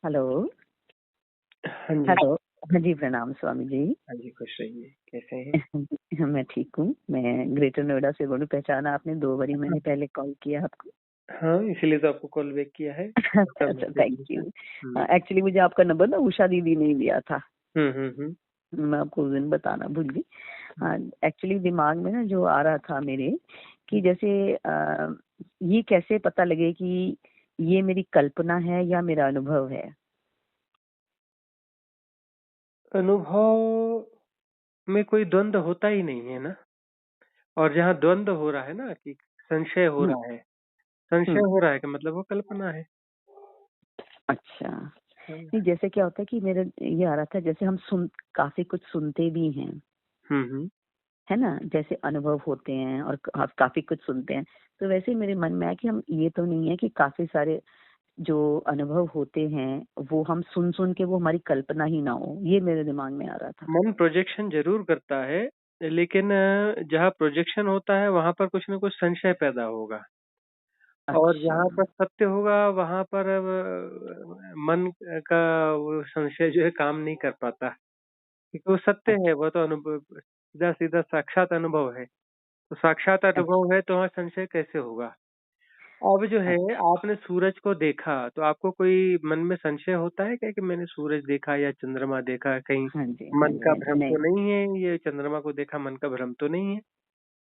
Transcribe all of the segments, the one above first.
Hello. हाँ जी। Hello. हाँ जी, प्रणाम स्वामी जी। हाँ जी, खुश रहिए। कैसे हैं? मैं ठीक हूँ। मैं ग्रेटर नोएडा से बोलूँ। पहचाना आपने? 2 बारी हाँ, मैंने पहले कॉल किया आपको। हाँ, इसीलिए तो आपको कॉल बैक किया है। अच्छा, तब अच्छा, मैसेज थैंक मिलता यू। है। हुँ। एक्चुअली मुझे आपका नंबर ना उषा दीदी ने ही दिया था। हुँ, हुँ, हुँ। मैं आपको उस दिन बताना भूल गई। हुँ। हाँ, एक्चुअली दिमाग में ना जो आ रहा था मेरे कि जैसे ये कैसे पता लगे कि ये मेरी कल्पना है या मेरा अनुभव है? अनुभव में कोई द्वंद्व होता ही नहीं है ना। और जहाँ द्वंद्व हो रहा है ना कि संशय हो हुँ, रहा है, संशय हुँ। हो रहा है का मतलब वो कल्पना है। अच्छा। हुँ, नहीं, जैसे क्या होता है कि मेरे ये आ रहा था, जैसे हम काफ़ी कुछ सुनते भी हैं, हुँ, हुँ। है ना? जैसे अनुभव होते हैं और आप काफ़ी कुछ सुनते हैं। तो वैसे ही मेरे मन में आया कि हम ये तो नहीं है कि काफ़ी सारे जो अनुभव होते हैं, वो हम सुन-सुन के वो हमारी कल्पना ही ना हो। ये मेरे दिमाग में आ रहा था। मन प्रोजेक्शन ज़रूर करता है, लेकिन जहाँ प्रोजेक्शन होता है वहाँ पर कुछ न कुछ संशय पैदा होगा। और अच्छा। जहाँ पर सत्य होगा वहाँ पर मन का वो संशय जो है काम नहीं कर पाता, क्योंकि वो सत्य है, अच्छा। वो तो अनुभव सीधा-सीधा साक्षात अनुभव है। तो साक्षात अच्छा। अनुभव है तो वहाँ संशय कैसे होगा? अब जो है अच्छा। आपने सूरज को देखा, तो आपको कोई मन में संशय होता है क्या कि मैंने सूरज देखा या चंद्रमा देखा, कहीं हाँ जी, हाँ मन जी, का हाँ जी। भ्रम तो नहीं। नहीं है, ये चंद्रमा को देखा मन का भ्रम तो नहीं है?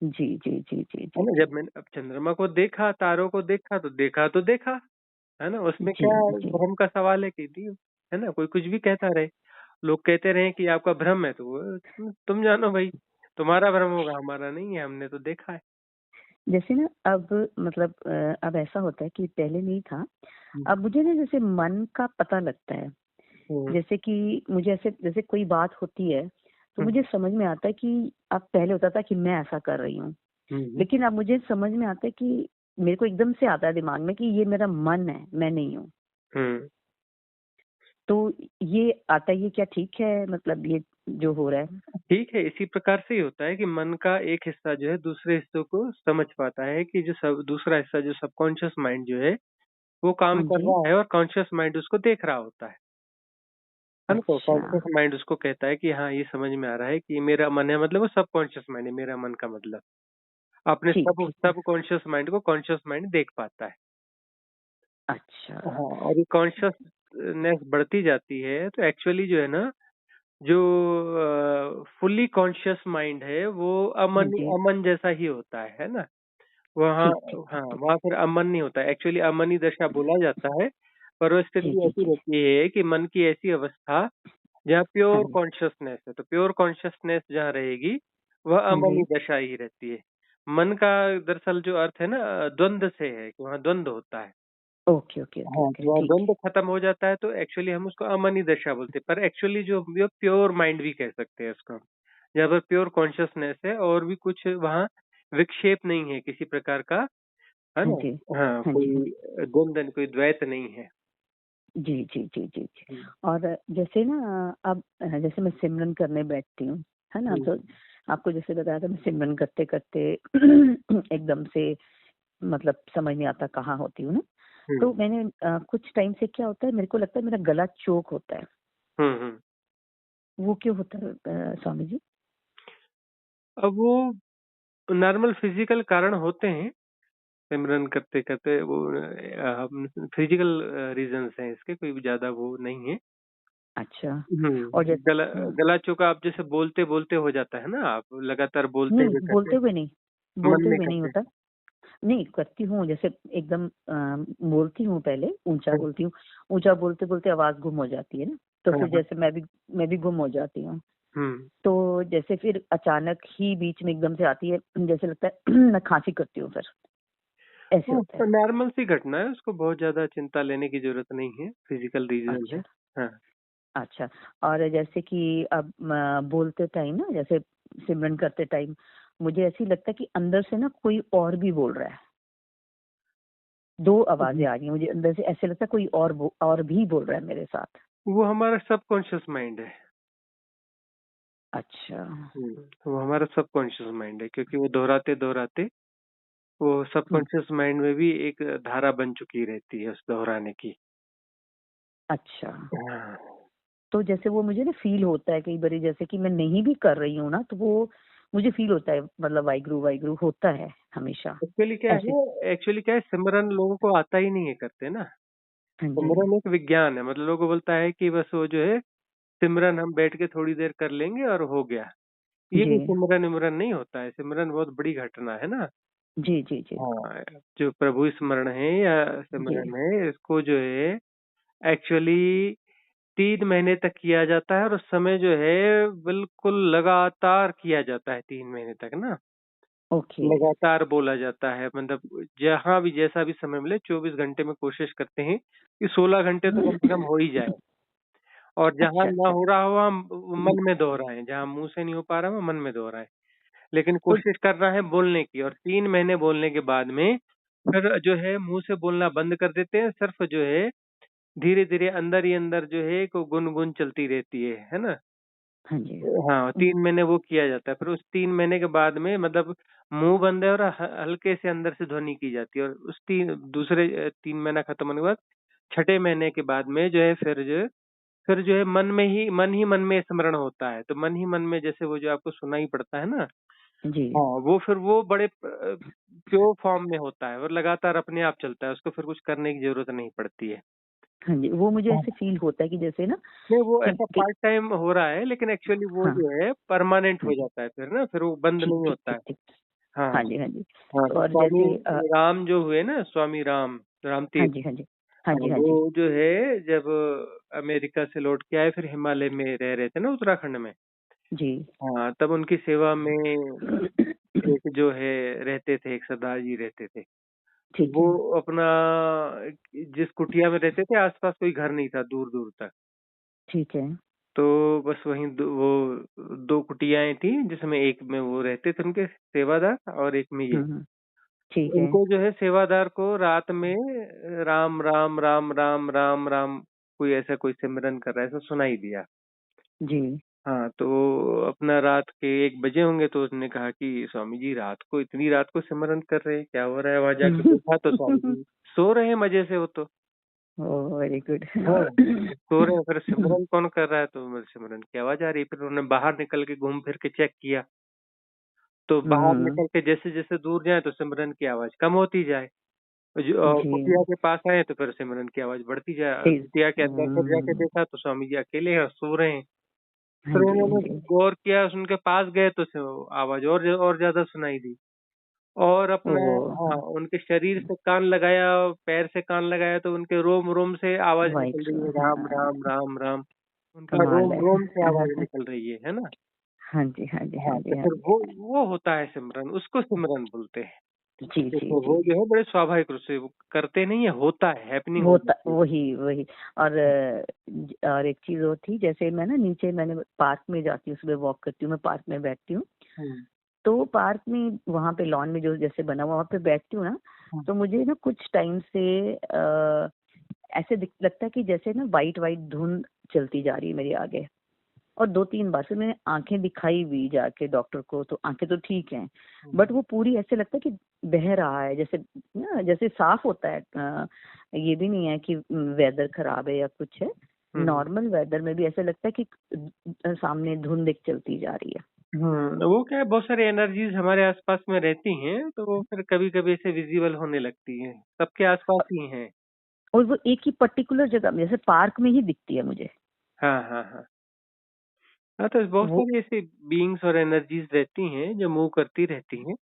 जी, जी, जी, जी, है जी, ना? जी। जब मैंने अब चंद्रमा को देखा, तारों को देखा तो देखा, है ना? उसमें जी, क्या जी। भ्रम का सवाल है कि दी है ना? कोई कुछ भी कहता रहे। लोग कहते रहे कि आपका भ्रम है तो वो तुम जानो भई, तुम्हारा भ्रम होगा, हमारा नहीं है, हमने तो देखा है। जैसे ना अब मतलब अब ऐसा होता है कि पहले नहीं था। हुँ, अब मुझे ना जैसे मन का पता लगता है। हुँ, जैसे कि मुझे ऐसे जैसे कोई बात होती है, तो हुँ, मुझे समझ में आता है कि अब पहले होता था कि मैं ऐसा कर रही हूँ। हुँ, हुँ, लेकिन अब मुझे समझ में आता है कि मेरे को एकदम से आता है दिमाग में कि ये मेरा मन है, मैं नहीं हूँ। हुँ। तो ये आता है, ये क्या ठीक है? मतलब ये जो हो रहा है? ठीक है, इसी प्रकार से ही होता है कि मन का एक हिस्सा जो है दूसरे हिस्सों को समझ पाता है कि जो सब दूसरा हिस्सा जो सबकॉन्शियस माइंड जो है, वो काम हाँ कर जी। रहा है और कॉन्शियस माइंड उसको देख रहा होता है ना? तो अच्छा। कॉन्शियस माइंड उसको कहता है कि हाँ, ये समझ में आ रहा है कि ये मेरा मन है, मतलब वो सबकॉन्शियस माइंड है, मेरा मन का मतलब। अपने ठीक, ठीक है। सबकॉन्शियस माइंड को कॉन्शियस माइंड देख पाता है। अच्छा। हाँ, और ये कॉन्शियसनेस बढ़ती जाती है तो एक्चुअली जो है ना, जो फुल्ली कॉन्शियस माइंड है वो हाँ अमन जी। अमन जैसा ही होता है ना? वहाँ ठीक, ठीक, हाँ, ठीक, ठीक। वहाँ फिर अमन नहीं होता है, एक्चुअली अमनी दशा बोला जाता है, पर वो जी, स्थिति जी, ऐसी जी। रहती है कि मन की ऐसी अवस्था जहाँ हाँ प्योर जी। कॉन्शियसनेस है, तो प्योर कॉन्शियसनेस जहाँ रहेगी, वह हाँ अमनी जी। दशा ही रहती है। मन का दरअसल जो अर्थ है ना द्वंद से है, कि वहाँ द्वंद होता है। ओके, ओके, ओके, हाँ, ओके। तो वहाँ ठीक है। द्वंद खत्म हो जाता है तो एक्चुअली हम उसको अमनी दशा बोलते हैं, पर एक्चुअली जो ये प्योर माइंड भी कह सकते हैं उसको हम। जहाँ पर प्योर कॉन्शियसनेस है और भी कुछ वहाँ विक्षेप नहीं है किसी प्रकार का, है हाँ ना? जी। हाँ, हाँ जी, हाँ कोई जी। द्वंद कोई द्वैत नहीं है। जी, जी, जी, जी, जी। हुँ, और जैसे ना अब जैसे मैं सिमरन करने बैठती हूँ, है ना? हुँ, तो आपको जैसे बताया था, मैं सिमरन करते-करते एकदम से मतलब समझ नहीं आता कहाँ होती हूँ ना। हुँ, तो मैंने कुछ टाइम से क्या होता है, मेरे को लगता है मेरा गला चोक होता है। हुँ, हुँ। वो क्यों होता है स्वामी जी? अब वो नॉर्मल फिजिकल कारण होते हैं, सिमरन करते-करते वो हम फिजिकल रीज़न्स हैं इसके, कोई भी ज़्यादा वो नहीं है। अच्छा। हुँ, और गला जैसे गला चूका आप जैसे बोलते-बोलते हो जाता है ना, आप लगातार बोलते नहीं, हुए करते, मन बोलते में हुए नहीं करते। होता। नहीं, करती हूँ जैसे एकदम बोलती हूँ पहले, ऊँचा हुँ, बोलती हूँ। ऊँचा बोलते-बोलते आवाज़ गुम हो जाती है ना, तो हाँ, फिर हाँ। जैसे मैं भी गुम हो जाती हूँ। हुँ। तो जैसे फिर अचानक ही बीच में एकदम से आती है, जैसे लगता है मैं खाँसी करती हूँ फिर, ऐसे हाँ, होता तो है। नॉर्मल सी घटना है, उसको बहुत ज़्यादा चिंता लेने की ज़रूरत नहीं है, फिजिकल रीज़न है। अच्छा, हाँ। अच्छा। और जैसे कि अब बोलते टाइम ना, जैसे सिमरन करते टाइम मुझे ऐसे ही लगता है कि अंदर से ना कोई और भी बोल रहा है। 2 आवाज़ें हुँ। आ रही हैं, मुझे अंदर से ऐसे लगता है कोई और भी बोल रहा है मेरे साथ। वो हमारा सबकॉन्शियस माइंड है। अच्छा। हुँ, वो हमारा सबकॉन्शियस माइंड है, क्योंकि वो दोहराते-दोहराते वो हुँ। सबकॉन्शियस माइंड में भी एक धारा बन चुकी रहती है उस दोहराने की। अच्छा। हाँ। तो जैसे वो मुझे ना फ़ील होता है कई बारी, जैसे कि मैं नहीं भी कर रही हूँ ना, तो वो मुझे फ़ील होता है, मतलब वाहिगुरु, वाहिगुरु होता है हमेशा, ऐसे। एक्चुअली क्या है, सिमरन लोगों को आता ही नहीं है करते ना। हाँ जी। सिमरन एक विज्ञान है, मतलब लोगों को बोलता है कि बस वो जो है सिमरन हम बैठ के थोड़ी देर कर लेंगे और हो गया। ये जी। कोई सिमरन विमरन नहीं होता है, सिमरन बहुत बड़ी घटना है ना। जी, जी, जी। हाँ, जो प्रभु स्मरण है या जी। सिमरन है, इसको जो है एक्चुअली 3 महीने तक किया जाता है और उस समय जो है बिल्कुल लगातार किया जाता है 3 महीने तक ना। ओके। लगातार बोला जाता है, मतलब जहाँ भी जैसा भी समय मिले 24 घंटे में कोशिश करते हैं कि 16 घंटे तो कम से कम हो ही जाए। और जहाँ अच्छा, ना अच्छा। हो रहा हो हम मन में दोहराएं, जहाँ मुंह से नहीं हो पा रहा हो मन में दोहराएं, लेकिन तो कोशिश करना है बोलने की। और 3 महीने बोलने के बाद में फिर जो है मुंह से बोलना बंद कर देते हैं, सिर्फ जो है धीरे धीरे अंदर ही अंदर जो है को गुनगुन चलती रहती है ना। हाँ जी। हाँ, 3 महीने वो किया जाता है, फिर उस 3 महीने के बाद में मतलब मुंह बंद है और हल्के से अंदर से ध्वनि की जाती है, और उस दूसरे 3 महीना खत्म होने के बाद छठे महीने के बाद में जो है फिर जो है मन में स्मरण होता है। तो मन ही मन में जैसे वो जो आपको सुनाई पड़ता है ना, जी। हाँ, वो फिर वो बड़े प्योर फॉर्म में होता है और लगातार अपने आप चलता है, उसको फिर कुछ करने की ज़रूरत नहीं पड़ती है। हाँ जी, वो मुझे हाँ। ऐसे फ़ील होता है कि जैसे ना नहीं, वो ऐसा कि पार्ट टाइम हो रहा है, लेकिन एक्चुअली वो हाँ, जो है परमानेंट हाँ हो जी। जाता है फिर ना, फिर वो बंद ठीक, नहीं ठीक, होता ठीक, है। ठीक। हाँ, हाँ जी, हाँ जी। हाँ, तो तो और स्वामी जैसे राम जो हुए ना, स्वामी राम हाँ तीर्थ, जी, हाँ जी। हाँ हाँ, जी, हाँ जी। वो जो है जब अमेरिका से लौट के आए, फिर हिमालय में रह रहे थे ना उत्तराखंड में। जी। हाँ, तब उनकी सेवा में एक जो है रहते थे, एक सरदार जी रहते थे। तो ठीक वो है। अपना जिस कुटिया में रहते थे, आस-पास कोई घर नहीं था दूर-दूर तक। ठीक है। तो बस वहीं वो 2 कुटियाएँ थी, जिसमें एक में वो रहते थे उनके सेवादार और एक में ये। हुँ, हुँ। ठीक है। उनको जो है सेवादार को रात में राम, राम, राम, राम, राम, राम कोई ऐसा कोई सिमरन कर रहा है, ऐसा सुनाई दिया। जी। हाँ, तो अपना रात के 1 बजे होंगे, तो उसने कहा कि स्वामी जी इतनी रात को सिमरन कर रहे हैं, क्या हो रहा है? वहाँ जाके देखा तो स्वामी जी सो रहे हैं मज़े से वो तो। ओह! Very good. हाँ, सो रहे हैं, फिर सिमरन कौन कर रहा है? तो मैं सिमरन की आवाज़ आ रही है, फिर उन्होंने बाहर निकल के घूम फिर के चेक किया, तो बाहर हुँ, निकल के जैसे-जैसे दूर जाएँ तो सिमरन की आवाज़ कम होती जाए। कुटिया जी। के पास आए तो फिर सिमरन की आवाज़ बढ़ती जाए। तेज़। कुटिया के अंदर फिर जाके देखा तो स्वामी जी अकेले हैं और सो रहे हैं। हाँ फिर जी, हाँ उन्होंने जी। गौर किया, उनके पास गए तो आवाज़ और ज़्यादा सुनाई दी। और अपना ओह! हाँ, उनके शरीर से कान लगाया, पैर से कान लगाया, तो उनके रोम-रोम से आवाज़ निकल व्हाइट। रही है, राम, हाँ, राम, राम, राम। उनका कमाल है। रोम-रोम से आवाज़ निकल रही है ना? हाँ जी, हाँ जी, हाँ हाँ, जी, तो हाँ फिर जी। वो होता है सिमरन, उसको सिमरन बोलते हैं। जी, जी, तो जी। वो जो है बड़े स्वाभाविक रूप से वो करते नहीं है, होता है, हैपनिंग हो होता जाती है। वही, वही। और और एक चीज़ और थी, जैसे मैं ना नीचे मैंने पार्क में जाती हूँ, सुबह वॉक करती हूँ, मैं पार्क में बैठती हूँ। हुँ, तो पार्क में वहाँ पे लॉन में जो जैसे बना हुआ वहाँ पे बैठती हूँ ना, हुँ, तो मुझे ना कुछ टाइम से ऐसे दिख लगता है कि जैसे ना व्हाइट व्हाइट धुंध चलती जा रही है मेरे आगे। और 2-3 बार फिर मैंने आँखें दिखाई भी जाके डॉक्टर को, तो आँखें तो ठीक हैं, हुँ, बट वो पूरी ऐसे लगता है कि बह रहा है, जैसे ना जैसे साफ होता है। ये भी नहीं है कि वेदर खराब है या कुछ है। हुँ, नॉर्मल वेदर में भी ऐसा लगता है कि सामने धुंध एक चलती जा रही है। वो क्या है, बहुत सारी एनर्जीज़ हमारे आस-पास में रहती हैं, तो वो फिर कभी-कभी ऐसे विज़िबल होने लगती हैं, सबके आस-पास ही हैं। और वो एक ही पर्टिकुलर जगह में, जैसे पार्क में ही दिखती है मुझे। हाँ, हाँ, हाँ। हाँ, तो बहुत वो सारी ऐसी बीइंग्स और एनर्जीज़ रहती हैं, जो मूव करती रहती हैं।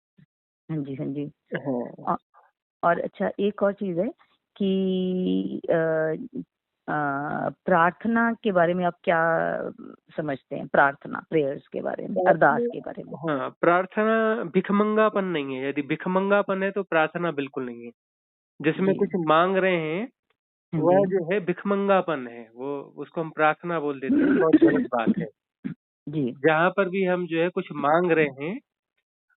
हाँ जी, हाँ जी। हाँ। औ और अच्छा, एक और चीज़ है कि प्रार्थना के बारे में आप क्या समझते हैं? प्रार्थना, प्रेयर्स के बारे में, अरदास के बारे में? प्रार्थना, हाँ, प्रार्थना भिखमंगापन नहीं है, यदि भिखमंगापन है तो प्रार्थना बिल्कुल नहीं है। जिसमें जी। कुछ माँग रहे हैं, हाँ जी। वह जो है भिखमंगापन है, वो उसको हम प्रार्थना बोल देते हैं, बहुत गलत बात है। जी। जहाँ पर भी हम जो है कुछ माँग रहे हैं,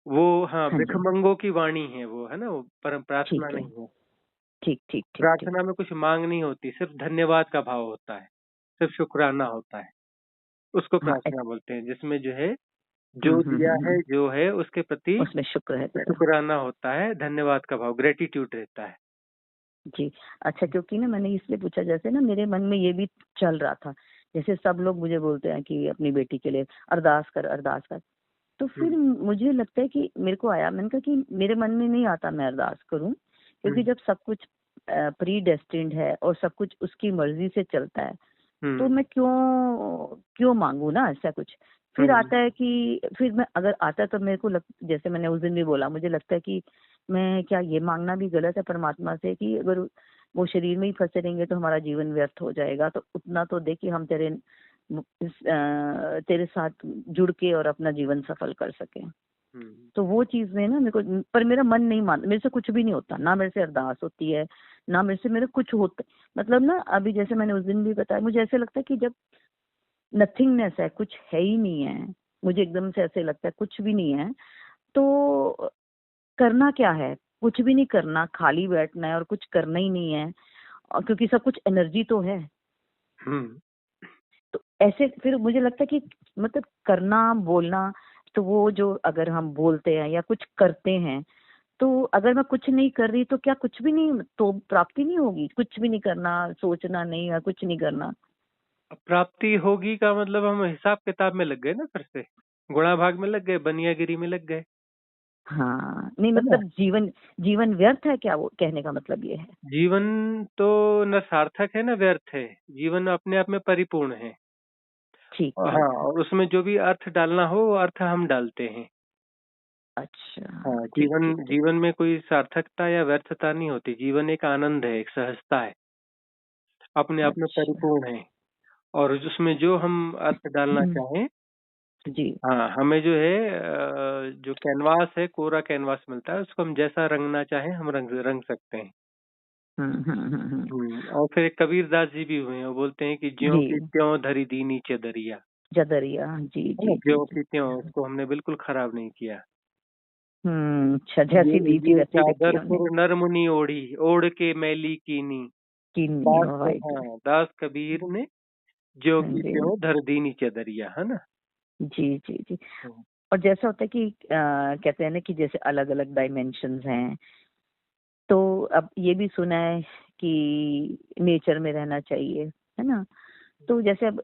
वो हाँ, हाँ जी। भिखमंगों की वाणी है वो, है ना? वो परम प्रार्थना ठीक है। नहीं है। ठीक, ठीक, ठीक, ठीक। प्रार्थना में कुछ माँग नहीं होती, सिर्फ़ धन्यवाद का भाव होता है, सिर्फ़ शुकराना होता है, उसको हाँ, प्रार्थना बोलते हैं, जिसमें जो है, हुँ, जो हुँ, दिया हुँ, है, हुँ। जो है, उसके प्रति उसमें शुक्र है तेरा। शुकराना होता है, धन्यवाद का भाव, ग्रैटिट्यूड रहता है। जी। अच्छा, क्योंकि ना मैंने इसलिए पूछा, जैसे ना मेरे मन में ये भी चल रहा था, जैसे सब लोग मुझे बोलते हैं कि अपनी बेटी के लिए अरदास कर, अरदास कर। तो फिर हुँ, मुझे लगता है कि मेरे को आया, मैंने कहा कि मेरे मन में नहीं आता मैं अरदास करूँ, क्योंकि हुँ, जब सब कुछ प्री डेस्टिन्ड है और सब कुछ उसकी मर्ज़ी से चलता है, तो हुँ, मैं क्यों क्यों माँगू ना ऐसा कुछ। फिर हुँ, आता है कि फिर मैं अगर आता है तो मेरे को जैसे मैंने उस दिन भी बोला, मुझे लगता है कि मैं क्या ये माँगना भी गलत है परमात्मा से कि अगर वो शरीर में ही फँसे रहेंगे तो हमारा जीवन व्यर्थ हो जाएगा, तो उतना तो दे कि हम तेरे साथ जुड़ के और अपना जीवन सफल कर सकें। हुँ। तो वो चीज़ में ना मेरे को, पर मेरा मन नहीं मान, मेरे से कुछ भी नहीं होता, ना मेरे से अरदास होती है, ना मेरे से मेरा कुछ होता, मतलब ना अभी जैसे मैंने उस दिन भी बताया, मुझे ऐसे लगता है कि जब नथिंगनेस है, कुछ है ही नहीं है, मुझे एकदम से ऐसे लगता है कुछ भी नहीं है, तो करना क्या है? कुछ भी नहीं करना, खाली बैठना है और कुछ करना ही नहीं है, और क्योंकि सब कुछ एनर्जी तो है। हुँ। तो ऐसे फिर मुझे लगता है कि मतलब करना, बोलना, तो वो जो अगर हम बोलते हैं या कुछ करते हैं, तो अगर मैं कुछ नहीं कर रही तो क्या कुछ भी नहीं, तो प्राप्ति नहीं होगी? कुछ भी नहीं करना, सोचना नहीं या कुछ नहीं करना। अब प्राप्ति होगी का मतलब हम हिसाब-किताब में लग गए ना फिर से। गुणा भाग में लग गए, बनियागिरी में लग गए, हाँ, नहीं है ना? मतलब जीवन जीवन व्यर्थ है क्या, वो कहने का मतलब ये है? जीवन तो न सार्थक है, न व्यर्थ है। जीवन अपने आप में परिपूर्ण है। ठीक, हाँ, ठीक। और उसमें जो भी अर्थ डालना हो, वो अर्थ हम डालते हैं। अच्छा, हाँ, ठीक, जीवन ठीक, ठीक। जीवन में कोई सार्थकता या व्यर्थता नहीं होती। जीवन एक आनंद है, एक सहजता है, अपने आप में अच्छा। परिपूर्ण है और उसमें जो हम अर्थ डालना चाहें, जी। हाँ, हमें जो है जो कैनवास है, कोरा कैनवास मिलता है, उसको हम जैसा रंगना चाहें, हम रंग रंग सकते हैं। हुँ। और फिर एक कबीरदास जी भी हुए हैं, वो बोलते हैं कि ज्यों जी, की त्यों धरी दीनी चदरिया, जदरिया। जी, है ना? जी, जी, ज्यों जी। की त्यों, उसको हमने बिल्कुल खराब नहीं किया। अच्छा, जैसी दी थी ये वैसे ही रखी चादर हमने। पुर नर मुनि ओढ़ी, ओढ़ के मैली कीनी, किन्नी दास वाहिगुरू। हाँ, दास कबीर ने ज्यों हाँ की जी। त्यों धर दीनी चदरिया, है ना? जी, जी, जी। हुँ, और जैसा होता है कि कहते हैं ना कि जैसे अलग-अलग डायमेंशंस हैं, तो अब ये भी सुना है कि नेचर में रहना चाहिए, है ना? तो जैसे अब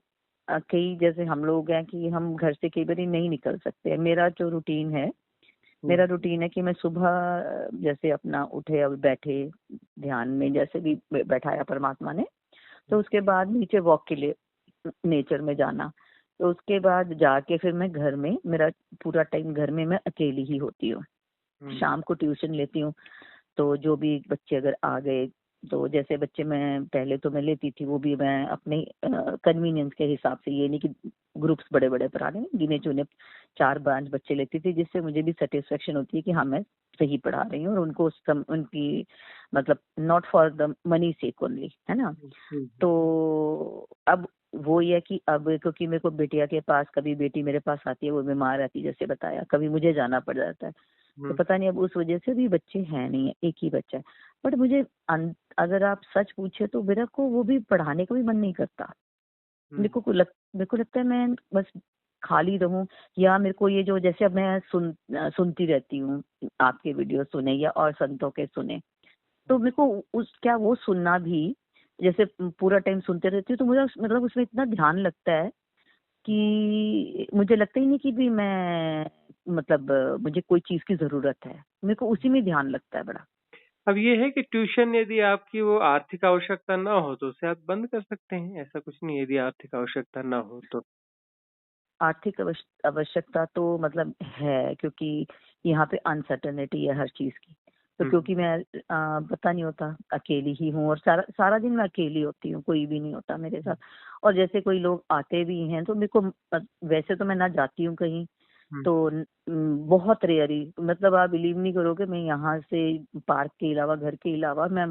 कई जैसे हम लोग हैं कि हम घर से कई बारी नहीं निकल सकते। मेरा जो रूटीन है, हुँ, मेरा रूटीन है कि मैं सुबह जैसे अपना उठे और बैठे, ध्यान में जैसे भी बैठाया परमात्मा ने, तो उसके बाद नीचे वॉक के लिए नेचर में जाना। तो उसके बाद जाके फिर मैं घर में, मेरा पूरा टाइम घर में मैं अकेली ही होती हूँ। हुँ, शाम को ट्यूशन लेती हूँ, तो जो भी बच्चे अगर आ गए, तो जैसे बच्चे मैं पहले तो मैं लेती थी, वो भी मैं अपने कन्वीनियंस के हिसाब से, ये नहीं कि ग्रुप्स बड़े-बड़े पढ़ाने, गिने-चुने 4-5 बच्चे लेती थी, जिससे मुझे भी सैटिस्फैक्शन होती है कि हाँ, मैं सही पढ़ा रही हूँ और उनको उनकी मतलब not for the money sake only, है ना? हुँ, हुँ, तो अब वो ये है कि अब क्योंकि मेरे को बिटिया के पास, कभी बेटी मेरे पास आती है, वो बीमार रहती है जैसे बताया, कभी मुझे जाना पड़ जाता है। तो हुँ, पता नहीं अब उस वजह से भी बच्चे हैं नहीं है, एक ही बच्चा है। बट मुझे अगर आप सच पूछे तो मेरा को वो भी पढ़ाने का भी मन नहीं करता। हुँ, मेरे को लगता है मैं बस खाली रहूं, या मेरे को ये जो जैसे अब मैं सुनती रहती हूँ, आपके वीडियो सुने या और संतों के सुने, तो मेरे को उस क्या वो सुनना भी, जैसे पूरा टाइम सुनते रहती हूँ तो मुझे मतलब उसमें इतना ध्यान लगता है कि मुझे लगता ही नहीं कि भी मैं मतलब मुझे कोई चीज़ की ज़रूरत है। मेरे को उसी में ध्यान लगता है बड़ा। अब ये है कि ट्यूशन यदि आपकी वो आर्थिक आवश्यकता ना हो तो उसे आप बंद कर सकते हैं, ऐसा कुछ नहीं है यदि आर्थिक आवश्यकता ना हो तो। आर्थिक आवश्यकता तो मतलब है, क्योंकि यहाँ पे अनसर्टेनिटी है हर चीज़ की। तो हुँ, क्योंकि मैं पता नहीं होता, अकेली ही हूँ और सारा सारा दिन मैं अकेली होती हूँ, कोई भी नहीं होता मेरे साथ। हुँ, और जैसे कोई लोग आते भी हैं तो मेरे को वैसे तो मैं ना जाती हूँ कहीं, हुँ, तो बहुत रेयरी, मतलब आप बिलीव नहीं करोगे, मैं यहाँ से पार्क के अलावा, घर के अलावा मैं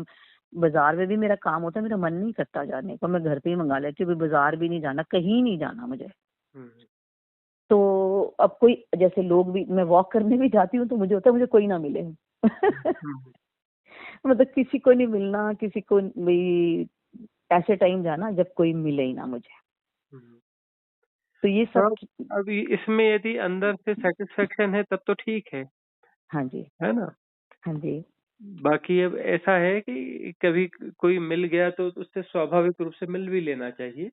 बाजार में भी मेरा काम होता है, मेरा मन नहीं करता जाने का, मैं घर पे ही मंगा लेती हूँ, बाजार भी नहीं जाना, कहीं नहीं जाना मुझे। हुँ, तो अब कोई जैसे लोग भी, मैं वॉक करने भी जाती हूँ तो मुझे होता है मुझे कोई ना मिले। हुँ, मतलब किसी को नहीं मिलना, किसी को भी ऐसे टाइम जाना जब कोई मिले ही ना मुझे। हुँ। तो ये तो सब अभी इसमें यदि अंदर से सैटिस्फैक्शन है तब तो ठीक हाँ जी, है ना? हाँ जी। बाकी अब ऐसा है कि कभी कोई मिल गया तो उससे स्वाभाविक रूप से मिल भी लेना चाहिए।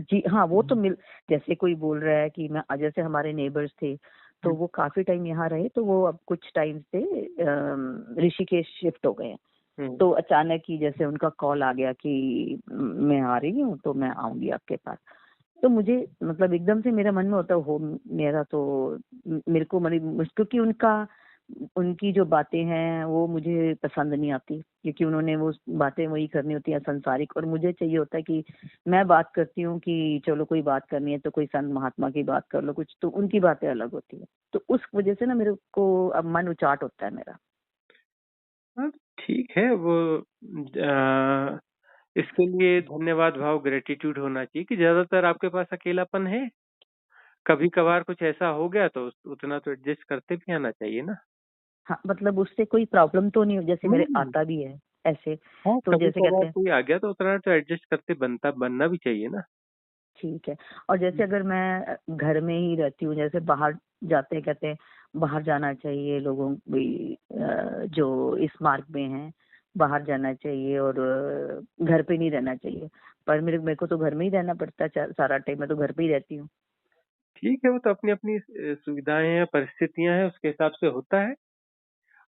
जी हाँ, वो तो हम्म। मिल जैसे कोई बोल रहा है कि मैं जैसे हमारे नेबर्स थे, तो हम्म। वो काफ़ी टाइम यहाँ रहे, तो वो अब कुछ टाइम से ऋषिकेश शिफ्ट हो गए हैं। हम्म। तो अचानक ही जैसे उनका कॉल आ गया कि मैं आ रही हूँ, तो मैं आऊँगी आपके पास। तो मुझे मतलब एकदम से मेरे मन में होता हो मेरा तो मेरे को क्योंकि उनकी जो बातें हैं वो मुझे पसंद नहीं आती, क्योंकि उन्होंने वो बातें वही करनी होती है संसारिक, और मुझे चाहिए होता है कि मैं बात करती हूँ कि चलो कोई बात करनी है तो कोई संत महात्मा की बात कर लो कुछ, तो उनकी बातें अलग होती है। तो उस वजह से ना मेरे को अब मन उचाट होता है मेरा। हाँ, ठीक है वो इसके लिए धन्यवाद भाव ग्रेटिट्यूड होना चाहिए कि ज्यादातर आपके पास अकेलापन है। कभी कभार कुछ ऐसा हो गया तो उतना तो एडजस्ट करते भी आना चाहिए ना। हाँ, मतलब उससे कोई प्रॉब्लम तो नहीं हो, जैसे मेरे हम्म। आता भी है ऐसे। हाँ, तो कभी जैसे कभार कहते हैं कोई आ गया तो उतना तो एडजस्ट करते बनना भी चाहिए ना। ठीक है। और जैसे अगर मैं घर में ही रहती हूँ, जैसे बाहर जाते हैं, कहते हैं बाहर जाना चाहिए लोगों भी, जो इस मार्ग में हैं बाहर जाना चाहिए, और घर पे नहीं रहना चाहिए। पर मेरे को तो घर में ही रहना पड़ता है सारा टाइम, मैं तो घर पे ही रहती हूँ। ठीक है, वो तो अपनी अपनी सुविधाएं हैं, परिस्थितियां हैं, उसके हिसाब से होता है।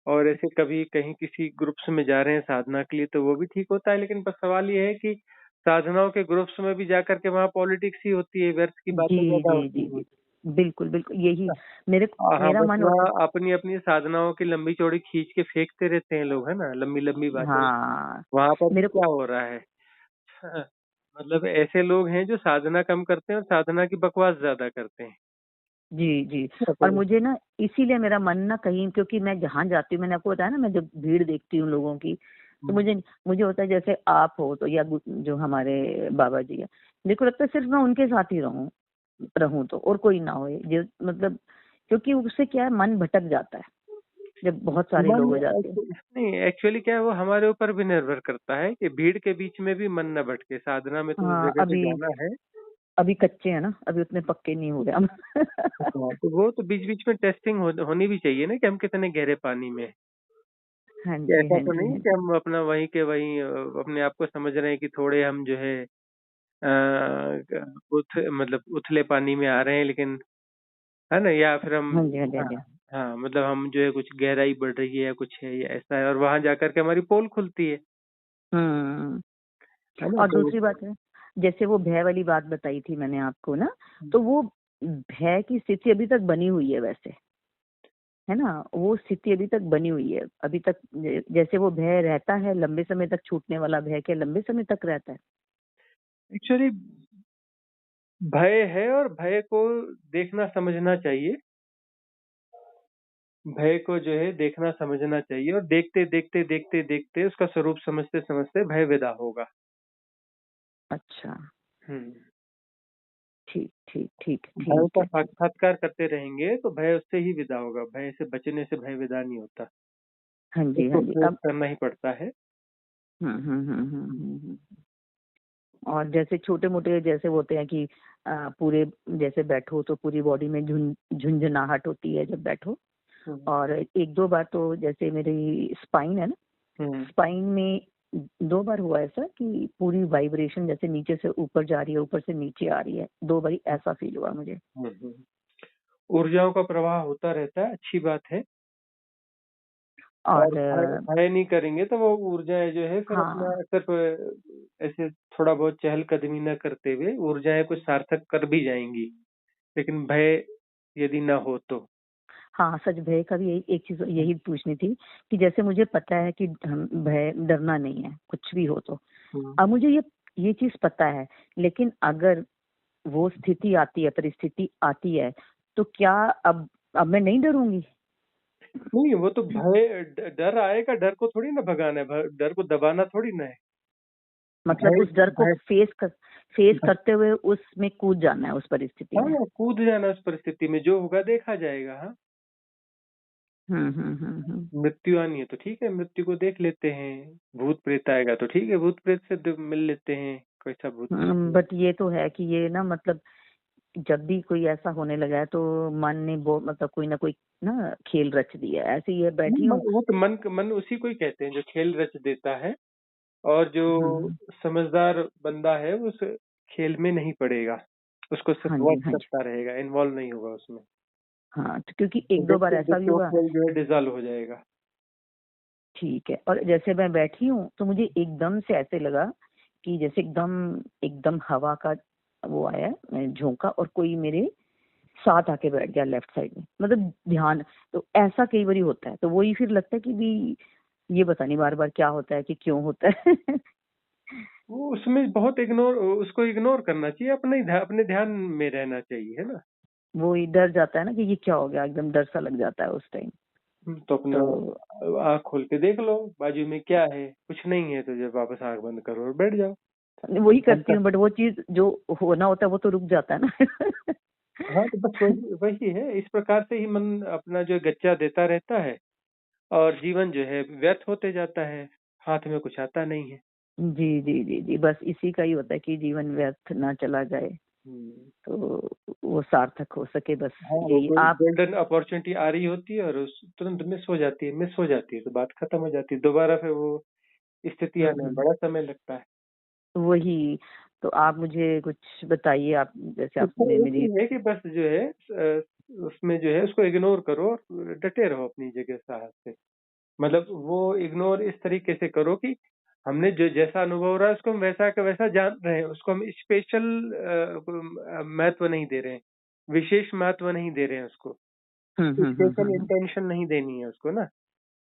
और ऐसे कभी कहीं किसी ग्रुप्स में जा रहे हैं साधना के लिए तो वो भी ठीक होता है, लेकिन बस सवाल ये है कि साधनाओं के ग्रुप्स में भी जाकर के वहाँ पॉलिटिक्स ही होती है, व्यर्थ की बातें जी ज्यादा जी होती जी हैं। जी, बिल्कुल बिल्कुल यही मेरे हाँ, मेरा बस मन होता वहाँ है। अपनी अपनी साधनाओं की लंबी चौड़ी खींच के फेंकते रहते हैं लोग, है ना, लंबी लंबी बातें। हाँ, वहां पर भी मेरे को क्या हो रहा है? मतलब ऐसे लोग हैं जो साधना कम करते हैं और साधना की बकवास ज्यादा करते हैं। जी जी। और तो मुझे ना इसीलिए मेरा मन ना कहीं, क्योंकि मैं जहाँ जाती हूँ, मैंने आपको बताया ना, मैं जब भीड़ देखती हूँ लोगों की, तो मुझे मुझे होता है जैसे आप हो तो, या जो हमारे बाबा जी है, मेरे को लगता है सिर्फ मैं उनके साथ ही रहूं रहूं तो, और कोई ना हो जो मतलब, क्योंकि उससे क्या है, मन भटक जाता है जब बहुत सारे मन लोग हो जाते हैं। नहीं, एक्चुअली क्या है, वो हमारे ऊपर भी निर्भर करता है कि भीड़ के बीच में भी मन न भटके। साधना में तो उस हाँ, जगह पे अभी जाना है। अभी कच्चे हैं ना, अभी उतने पक्के नहीं हो गए हम। हाँ, तो वो तो बीच बीच में टेस्टिंग होनी भी चाहिए ना कि हम कितने गहरे पानी में हैं। हाँ कि जी ऐसा हाँ तो जी नहीं हाँ कि जी। हम अपना वहीं के वहीं अपने आप को समझ रहे हैं कि थोड़े हम जो है मतलब उथले पानी में आ रहे हैं, लेकिन है ना, या फिर हम हाँ जी हाँ जी हाँ हाँ जी। हाँ, मतलब हम जो है कुछ गहराई बढ़ रही है या कुछ है या ऐसा है, और वहां जाकर के हमारी पोल खुलती हम्म। है ना। और तो दूसरी बात है, जैसे वो भय वाली बात बताई थी मैंने आपको ना, तो वो भय की स्थिति अभी तक बनी हुई है वैसे, है ना, वो स्थिति अभी तक बनी हुई है अभी तक। जैसे वो भय रहता है लंबे समय तक, छूटने वाला भय क्या लंबे समय तक रहता है? एक्चुअली भय है और भय को देखना समझना चाहिए। भय को जो है देखना समझना चाहिए, और देखते देखते देखते देखते उसका स्वरूप समझते समझते भय विदा होगा। अच्छा, हम्म। ठीक ठीक ठीक भय ठीक का है। साक्षात्कार करते रहेंगे तो भय उससे ही विदा होगा। भय से बचने से भय विदा नहीं होता, हाँ जी हाँ उसको जी। फेस अब करना ही पड़ता है। हम्म। और जैसे छोटे मोटे जैसे होते हैं कि पूरे जैसे बैठो तो पूरी बॉडी में झुंझुनाहट होती है जब बैठो। हम्म। और एक दो बार तो जैसे मेरी स्पाइन है ना, हम्म। स्पाइन में दो बार हुआ ऐसा कि पूरी वाइब्रेशन जैसे नीचे से ऊपर जा रही है, ऊपर से नीचे आ रही है, दो बारी ऐसा फील हुआ मुझे। हम्म। ऊर्जाओं का प्रवाह होता रहता है, अच्छी बात है। और और भय भय नहीं करेंगे तो वो ऊर्जाएं जो है फिर अपना हाँ सिर्फ ऐसे थोड़ा बहुत चहलकदमी न करते हुए ऊर्जाएं कुछ सार्थक कर भी जाएंगी, लेकिन भय यदि ना हो तो। हाँ, सच भय का भी यही एक चीज यही पूछनी थी, कि जैसे मुझे पता है कि हम भय डरना नहीं है कुछ भी हो तो। हम्म। अब मुझे ये चीज पता है, लेकिन अगर वो स्थिति आती है, परिस्थिति आती है, तो क्या अब मैं नहीं डरूंगी? नहीं, वो तो भय डर आएगा, डर को थोड़ी ना भगाना है, डर को दबाना थोड़ी ना है। मतलब भय उस डर को भय फेस करते हुए उसमें कूद जाना है उस परिस्थिति में। हाँ, कूद जाना उस परिस्थिति में, जो होगा देखा जाएगा। हाँ, हम्म। मृत्यु आनी है तो ठीक है, मृत्यु को देख लेते हैं। भूत प्रेत आएगा तो ठीक है, भूत प्रेत से मिल लेते हैं, कैसा भूत प्रेत है। बट ये तो है कि ये ना मतलब जब भी कोई ऐसा होने लगा है तो मन ने वो मतलब कोई ना कोई ना खेल रच दिया है। ऐसे ही है, बैठी मन हूँ। वो तो मन उसी को ही कहते हैं जो खेल रच देता है, और जो हम्म। समझदार बंदा है वो उस खेल में नहीं पड़ेगा, उसको सिर्फ हाँ जी, वॉच हाँ जी। करता रहेगा, इन्वॉल्व नहीं होगा उसमें। हाँ, तो क्योंकि तो एक दो बार देखते ऐसा भी देखते वो हुआ। खेल जो है डिसॉल्व हो जाएगा। ठीक है, और जैसे मैं बैठी हूँ तो मुझे एकदम से ऐसे लगा कि जैसे एकदम एकदम हवा का वो आया झोंका, और कोई मेरे साथ आके बैठ गया लेफ्ट साइड में, मतलब ध्यान। तो ऐसा कई बार होता है, तो वही फिर लगता है कि भी ये पता नहीं बार बार क्या होता है कि क्यों होता है। वो उसमें बहुत उसको इग्नोर करना चाहिए, अपने ध्यान में रहना चाहिए, है ना। वो ही डर जाता है ना कि ये क्या हो गया, एकदम डर सा लग जाता है उस टाइम। तो अपना तो आँख खोल के देख लो बाजू में क्या है, कुछ नहीं है तो जब वापस आँख बंद करो और बैठ जाओ। वही हम करती कर हूँ, बट वो चीज जो होना होता है वो तो रुक जाता है ना। हाँ, तो बस वही वही है, इस प्रकार से ही मन अपना जो गच्चा देता रहता है, और जीवन जो है व्यर्थ होते जाता है, हाथ में कुछ आता नहीं है। जी जी जी जी, बस इसी का ही होता है कि जीवन व्यर्थ ना चला जाए, हम्म। तो वो सार्थक हो सके, बस हाँ, वो यही कोई आप। गोल्डन अपॉर्चुनिटी आ रही होती है और उस तुरंत मिस हो जाती है तो बात खत्म हो जाती है, दोबारा फिर वो स्थिति आने में हम्म। बड़ा समय लगता है। वही, तो आप मुझे कुछ बताइए, आप जैसे उसका आपने एक मेरी। ही है कि बस जो है उसमें जो है उसको इग्नोर करो और डटे रहो अपनी जगह साहस से। मतलब वो इग्नोर इस तरीके से करो कि हमने जो जैसा अनुभव हो रहा है उसको हम वैसा का वैसा जान रहे हैं, उसको हम स्पेशल महत्व नहीं दे रहे हैं, विशेष महत्व नहीं दे रहे हैं उसको, स्पेशल हम्म। इंटेंशन नहीं देनी है उसको ना।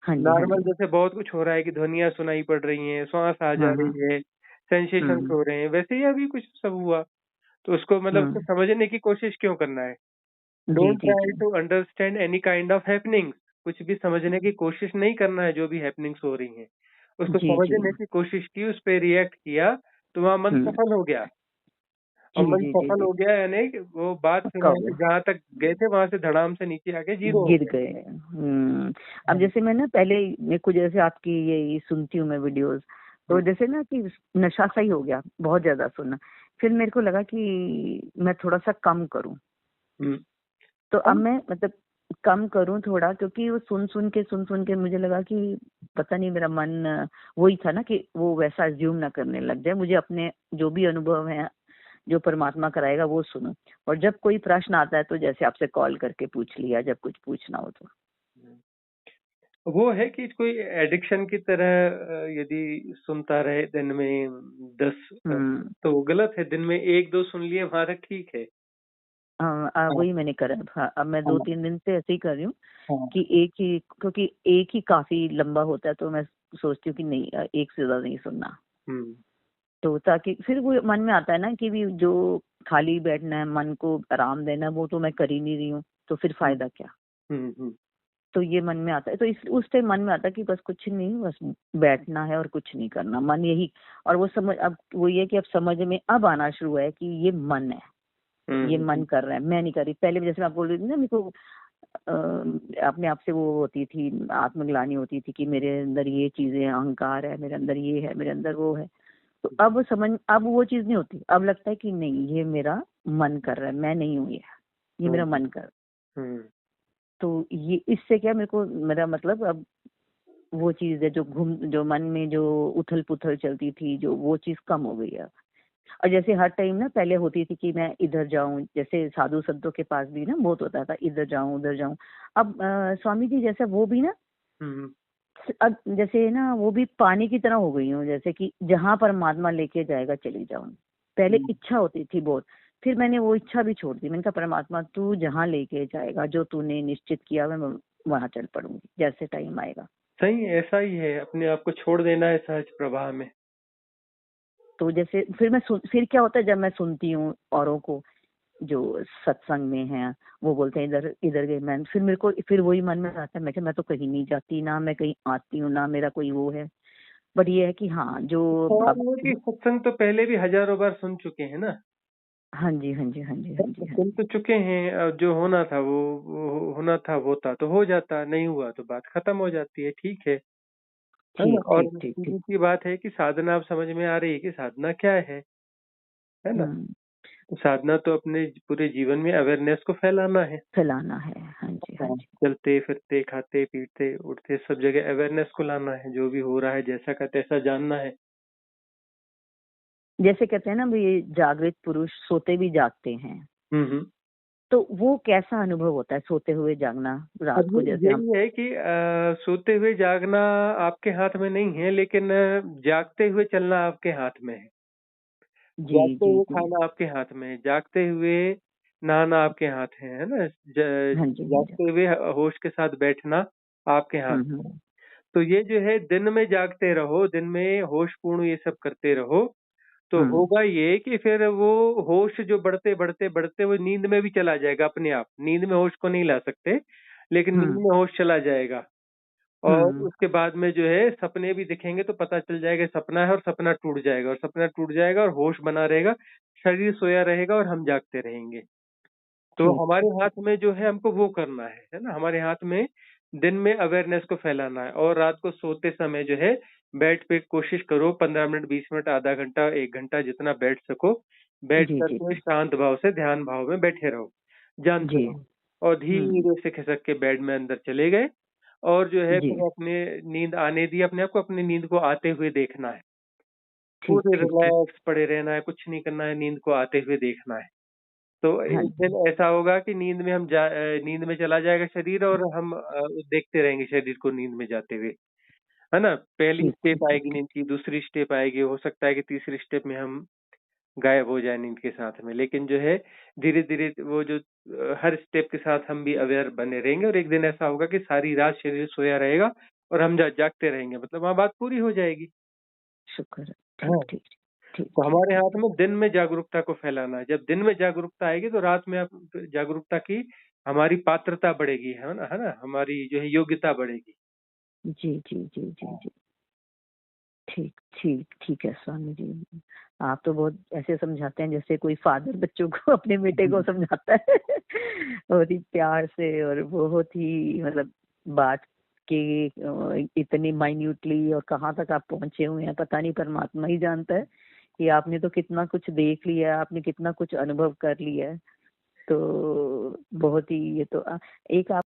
हाँ जी, हाँ नॉर्मल जी। जैसे बहुत कुछ हो रहा है कि ध्वनियाँ सुनाई पड़ रही हैं, श्वास आ जा हाँ हाँ। रही है, सेंसेशंस हम्म हो रहे हैं, वैसे ही अभी कुछ सब हुआ। तो उसको मतलब उसको हम्म। समझने की कोशिश क्यों करना है? जी डोंट जी ट्राई जी। To understand any kind of happenings. कुछ भी समझने की कोशिश नहीं करना है जो भी हैपनिंग्स हो रही हैं। उसको जी जी। समझने की कोशिश की, उस पे रिएक्ट किया, तो वहाँ मन हम्म। सफल हो गया। और जी मन जी जी सफल जी। हो गया यानी कि वो बात पक्का हो वहाँ से गया। जहाँ तक गए थे वहाँ से धड़ाम से नीचे आके जीरो हो गिर गया। गए। अब हाँ। जैसे मैं ना पहले मेरे को जैसे आपकी ये सुनती हूँ मैं वीडियोस, तो हुँ, जैसे ना कि नशा सा ही हो गया बहुत ज्यादा सुनना। फिर मेरे को लगा कि मैं थोड़ा सा कम करूं। हुँ। तो अब हम मैं मतलब कम करूं थोड़ा, क्योंकि वो सुन सुन के मुझे लगा कि पता नहीं मेरा मन वही था ना कि वो वैसा अज्यूम ना करने लग जाए, मुझे अपने जो भी अनुभव है जो परमात्मा कराएगा वो सुनो। और जब कोई प्रश्न आता है तो जैसे आपसे कॉल करके पूछ लिया जब कुछ पूछना हो तो। वो है कि कोई एडिक्शन की तरह यदि सुनता रहे दिन में 10, हम्म। तो वो गलत है। दिन में 1-2 सुन लिए वहाँ तक ठीक है। हाँ, वही मैंने करा। हाँ, अब मैं दो हाँ, तीन दिन से ऐसे ही कर रही हूँ हाँ। कि एक ही, क्योंकि एक ही काफी लंबा होता है, तो मैं सोचती हूँ कि नहीं, एक से ज्यादा नहीं सुनना। हुँ, तो ताकि फिर वो मन में आता है ना कि भी जो खाली बैठना है, मन को आराम देना है, वो तो मैं कर ही नहीं रही हूँ, तो फिर हुँ, फायदा क्या। हुँ, हुँ। तो ये मन में आता है, तो इस उस टाइम मन में आता है कि बस कुछ नहीं, बस बैठना है और कुछ नहीं करना, मन यही। और वो समझ, अब वो ये कि अब समझ में अब आना शुरू हुआ है कि ये मन है, हुँ, ये हुँ, मन हुँ। कर रहा है, मैं नहीं कर रही। पहले भी जैसे मैं आपको बोल रही थी ना, मेरे को अपने आप से वो होती थी, आत्मग्लानि होती थी कि मेरे अंदर ये चीजें, अहंकार है मेरे अंदर, ये है मेरे अंदर, वो है। तो अब वो चीज नहीं होती, अब लगता है कि नहीं, ये मेरा मन कर रहा है, मैं नहीं हूँ ये हुँ, मेरा हुँ, मन कर। हुँ। तो ये इससे क्या, मेरे को मेरा मतलब अब वो चीज है जो मन में जो उथल पुथल चलती थी, जो वो चीज कम हो गई है। और जैसे हर टाइम ना पहले होती थी कि मैं इधर जाऊं, जैसे साधु संतों के पास भी ना बहुत होता था, इधर जाऊं उधर जाऊं। अब स्वामी जी जैसा वो भी ना, हुँ, हुँ। अब जैसे ना वो भी पानी की तरह हो गई हूँ, जैसे कि जहां परमात्मा लेके जाएगा चली जाऊं। पहले हुँ। इच्छा होती थी बहुत, फिर मैंने वो इच्छा भी छोड़ दी। मैंने कहा परमात्मा तू जहां लेके जाएगा, जो तूने निश्चित किया, मैं वहां चल पड़ूंगी जैसे टाइम आएगा। सही ऐसा ही है, अपने आप को छोड़ देना है सहज प्रवाह में। तो जैसे फिर क्या होता है, जब मैं सुनती हूँ औरों को जो सत्संग में है, वो बोलते हैं इधर इधर गए, मैं फिर मेरे को फिर वही मन में आता है, मैं तो कहीं नहीं जाती ना, मैं कहीं आती हूँ ना, मेरा कोई वो है। बट ये है कि हाँ जो सवाल अब। ये है कि सत्संग तो पहले भी हज़ारों बार सुन चुके हैं ना। हाँ जी, हाँ जी, हाँ जी, हाँ जी, हाँ सुन जी। तो चुके हैं, जो होना था वो होना था, होता तो हो जाता, नहीं हुआ तो बात खत्म हो जाती है, ठीक है ना? ठीक और ठीक ठीक ठीक। सीधी सी बात है कि साधना अब समझ में आ रही है कि साधना क्या है ना? हम्म। तो साधना तो अपने पूरे जीवन में अवेयरनेस को फैलाना है। फैलाना है। हाँ जी, हाँ हाँ, जी। चलते फिरते खाते पीते उठते सब जगह अवेयरनेस को लाना है, जो भी हो रहा है जैसा का तैसा जानना है। जैसे कहते हैं ना भाई, जागृत पुरुष सोते भी जागते हैं, हम्म। तो वो कैसा अनुभव होता है सोते हुए जागना रात अब को, जैसे हम। यही है कि सोते हुए जागना आपके हाथ में नहीं है, लेकिन जागते हुए चलना आपके हाथ में है। जी जागते जी हुए जी। खाना आपके हाथ में है, जागते हुए नहाना आपके हाथ है ना? हाँ जी, हाँ जी। जागते हुए होश के साथ बैठना आपके हाथ में है। हम्म। तो ये जो है दिन में जागते रहो, दिन में होशपूर्ण ये सब करते रहो, तो हम्म। होगा ये कि फिर वो होश जो बढ़ते बढ़ते बढ़ते वो नींद में भी चला जाएगा अपने आप। नींद में होश को नहीं ला सकते, लेकिन नींद हम्म। में होश चला जाएगा। और हम्म। उसके बाद में जो है सपने भी दिखेंगे तो पता चल जाएगा सपना है, और सपना टूट जाएगा, और सपना टूट जाएगा और होश बना रहेगा, शरीर सोया रहेगा और हम जागते रहेंगे। तो ठीक हमारे ठीक हाथ ठीक। में जो है हमको वो करना है ना? हमारे हाथ में दिन में अवेयरनेस को फैलाना है, और रात को सोते समय जो है बेड पे कोशिश करो 15 मिनट, 20 मिनट, आधा घंटा, 1 घंटा जितना बैठ सको, बैठ जी जी कर के जी। शांत भाव से ध्यान भाव में बैठे रहो, जानते जी। रहो, और हम्म। धीरे से खिसक के बेड में अंदर चले गए, और जो है जी। फिर अपने नींद आने दी, अपने आप को अपनी नींद को आते हुए देखना है। ठीक पूरे ठीक ठीक। रिलैक्स पड़े रहना है, कुछ नहीं करना है, नींद को आते हुए देखना है। तो हाँ एक दिन जी। ऐसा होगा कि नींद में चला जाएगा शरीर, और हम देखते रहेंगे शरीर को नींद में जाते हुए, है ना? पहली ठीक ठीक स्टेप ठीक आएगी ठीक। नींद की, दूसरी स्टेप आएगी, हो सकता है कि तीसरी स्टेप में हम गायब हो जाएँ नींद के साथ में। लेकिन जो है धीरे-धीरे वो जो हर स्टेप के साथ हम भी अवेयर बने रहेंगे, और एक दिन ऐसा होगा कि सारी रात शरीर सोया रहेगा और हम जागते रहेंगे, मतलब वहाँ बात पूरी हो जाएगी। शुक्र है। ठीक हाँ। ठीक ठीक तो ठीक हमारे ठीक हाथ ठीक। में दिन में जागरूकता को फैलाना है। जब दिन में जागरूकता आएगी तो रात में आप जागरूकता की हमारी पात्रता बढ़ेगी, है ना? है ना? हमारी जो है योग्यता बढ़ेगी। जी जी जी जी हाँ। जी। ठीक ठीक ठीक है स्वामी जी। आप तो बहुत ऐसे समझाते हैं जैसे कोई फादर बच्चों को अपने बेटे को समझाता है। बहुत ही प्यार से और बहुत ही मतलब बात के इतनी माइन्यूटली, और कहाँ तक आप पहुंचे हुए हैं पता नहीं, परमात्मा ही जानता है कि आपने तो कितना कुछ देख लिया है, आपने कितना कुछ अनुभव कर लिया है। तो बहुत ही ये तो एक आप